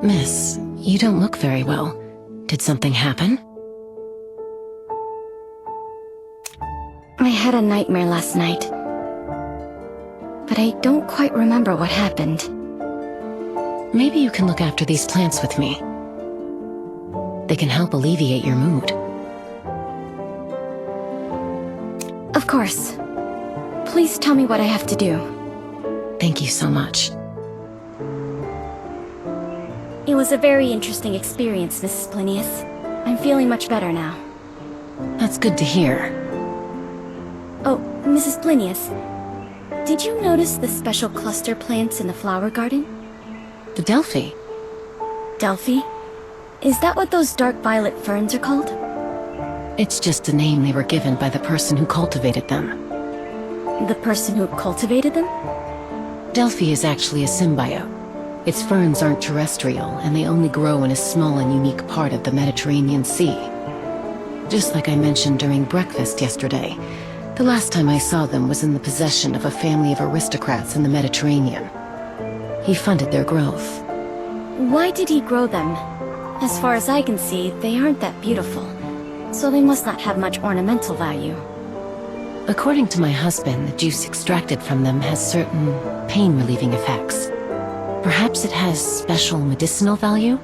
Miss, you don't look very well. Did something happen? I had a nightmare last night, but I don't quite remember what happened. Maybe you can look after these plants with me. They can help alleviate your mood. Of course. Please tell me what I have to do. Thank you so much. It was a very interesting experience, Mrs. Plinius. I'm feeling much better now. That's good to hear. Oh, Mrs. Plinius, did you notice the special cluster plants in the flower garden? The Delphi? Delphi? Is that what those dark violet ferns are called? It's just a name they were given by the person who cultivated them. The person who cultivated them? Delphi is actually a symbiote. Its ferns aren't terrestrial, and they only grow in a small and unique part of the Mediterranean Sea. Just like I mentioned during breakfast yesterday, the last time I saw them was in the possession of a family of aristocrats in the Mediterranean. He funded their growth. Why did he grow them? As far as I can see, they aren't that beautiful, so they must not have much ornamental value. According to my husband, the juice extracted from them has certain pain-relieving effects. Perhaps it has special medicinal value?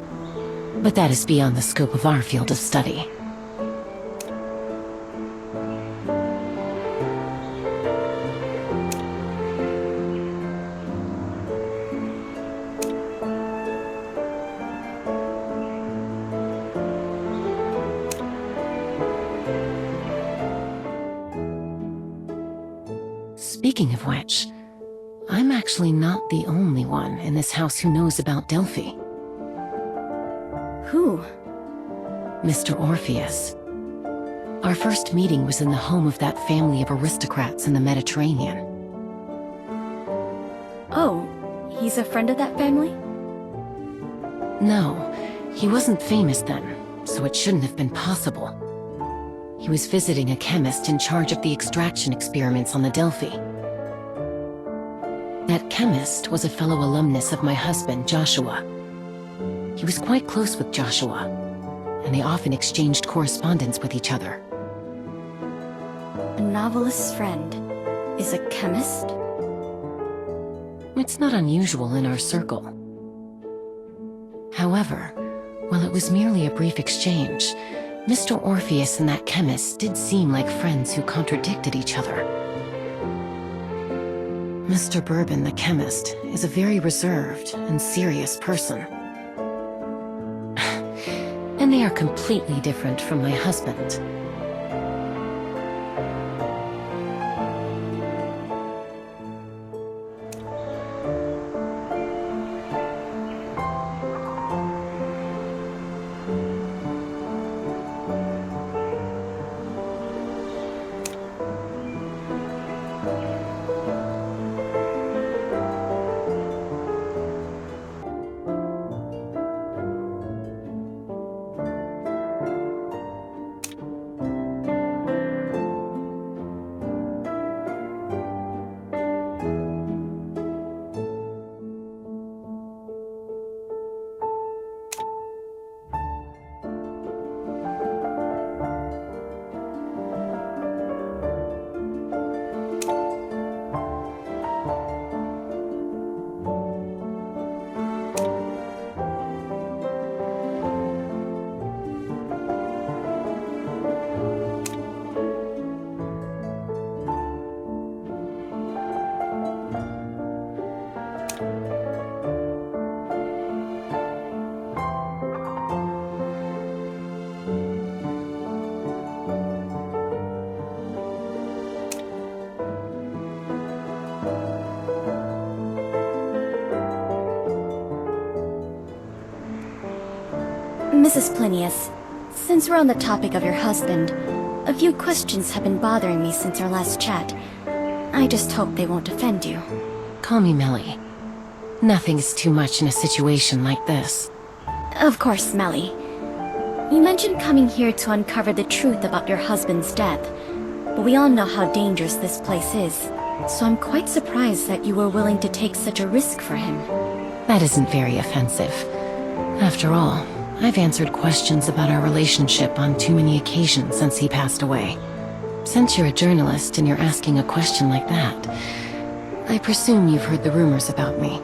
But that is beyond the scope of our field of study. Speaking of which, I'm actually not the only one in this house who knows about Delphi. Who? Mr. Orpheus. Our first meeting was in the home of that family of aristocrats in the Mediterranean. Oh, he's a friend of that family? No, he wasn't famous then, so it shouldn't have been possible. He was visiting a chemist in charge of the extraction experiments on the Delphi. That chemist was a fellow alumnus of my husband, Joshua. He was quite close with Joshua, and they often exchanged correspondence with each other. A novelist's friend is a chemist? It's not unusual in our circle. However, while it was merely a brief exchange, Mr. Orpheus and that chemist did seem like friends who contradicted each other. Mr. Bourbon, the chemist, is a very reserved and serious person. And they are completely different from my husband. Mrs. Plinius, since we're on the topic of your husband, a few questions have been bothering me since our last chat. I just hope they won't offend you. Call me Melly. Nothing is too much in a situation like this. Of course, Melly. You mentioned coming here to uncover the truth about your husband's death, but we all know how dangerous this place is, so I'm quite surprised that you were willing to take such a risk for him. That isn't very offensive. After all, I've answered questions about our relationship on too many occasions since he passed away. Since you're a journalist and you're asking a question like that, I presume you've heard the rumors about me.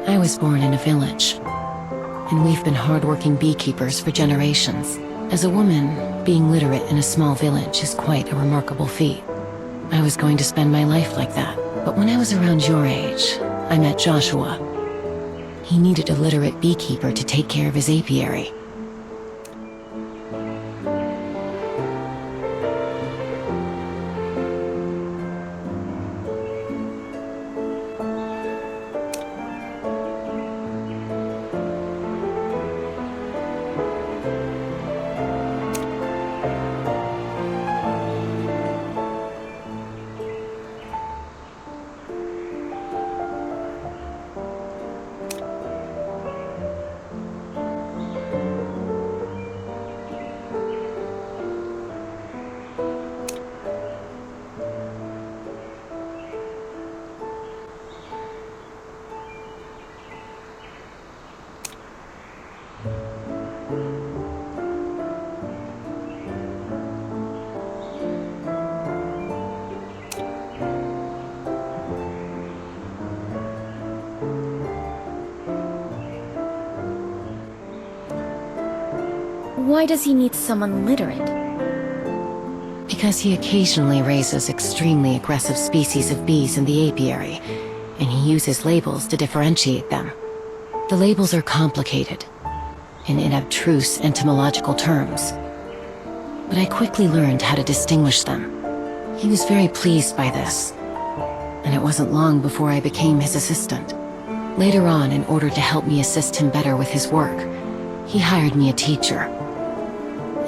I was born in a village, and we've been hardworking beekeepers for generations. As a woman, being literate in a small village is quite a remarkable feat. I was going to spend my life like that, but when I was around your age, I met Joshua. He needed a literate beekeeper to take care of his apiary. Why does he need someone literate? Because he occasionally raises extremely aggressive species of bees in the apiary, and he uses labels to differentiate them. The labels are complicated, and in abstruse entomological terms. But I quickly learned how to distinguish them. He was very pleased by this, and it wasn't long before I became his assistant. Later on, in order to help me assist him better with his work, he hired me a teacher.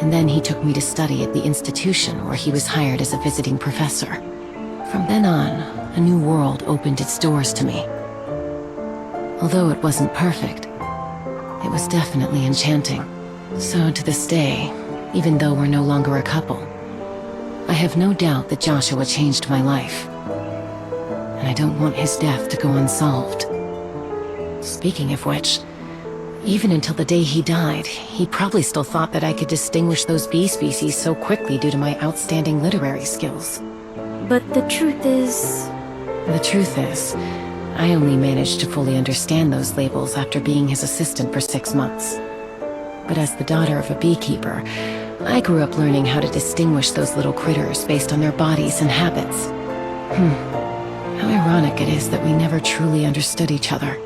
And then he took me to study at the institution where he was hired as a visiting professor. From then on, a new world opened its doors to me. Although it wasn't perfect, it was definitely enchanting. So to this day, even though we're no longer a couple, I have no doubt that Joshua changed my life. And I don't want his death to go unsolved. Speaking of which, even until the day he died, he probably still thought that I could distinguish those bee species so quickly due to my outstanding literary skills. But the truth is... The truth is, I only managed to fully understand those labels after being his assistant for 6 months. But as the daughter of a beekeeper, I grew up learning how to distinguish those little critters based on their bodies and habits. How ironic it is that we never truly understood each other.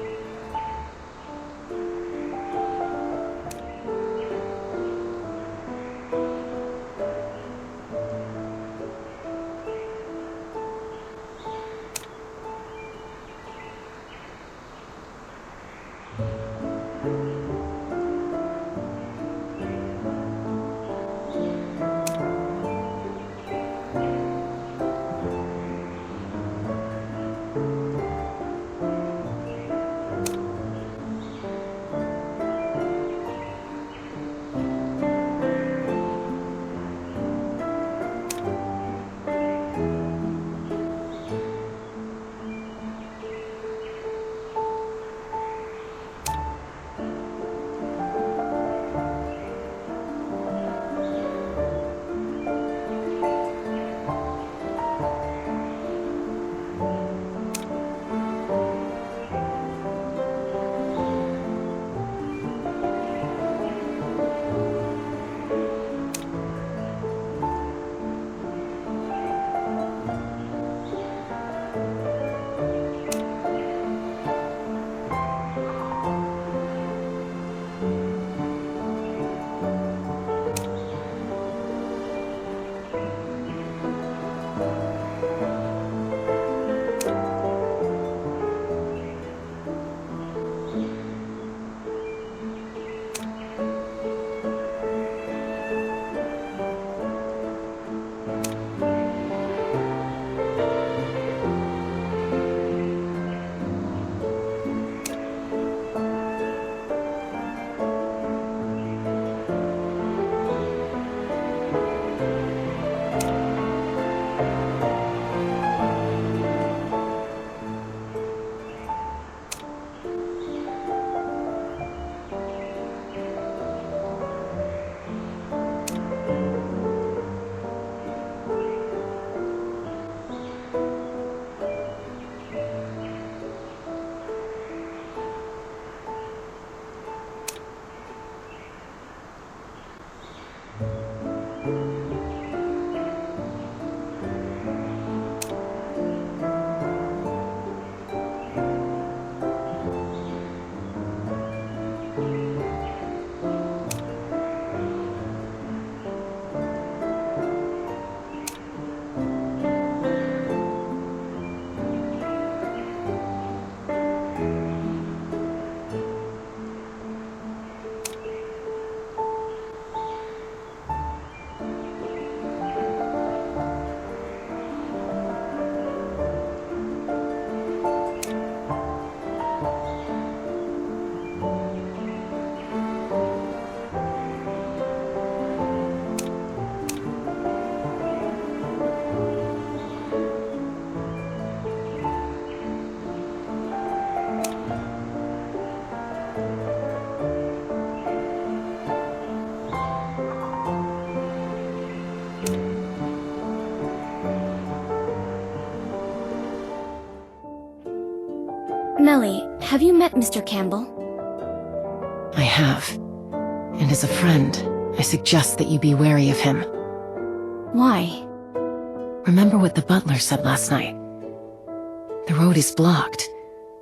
Have you met Mr. Campbell? I have. And as a friend, I suggest that you be wary of him. Why? Remember what the butler said last night? The road is blocked,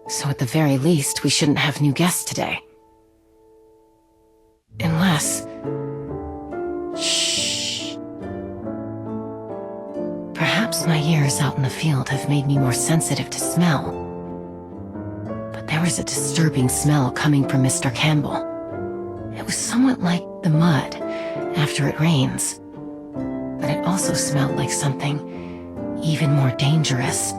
so at the very least, we shouldn't have new guests today. Unless... Shh. Perhaps my years out in the field have made me more sensitive to smell. But there was a disturbing smell coming from Mr. Campbell. It was somewhat like the mud after it rains. But it also smelled like something even more dangerous.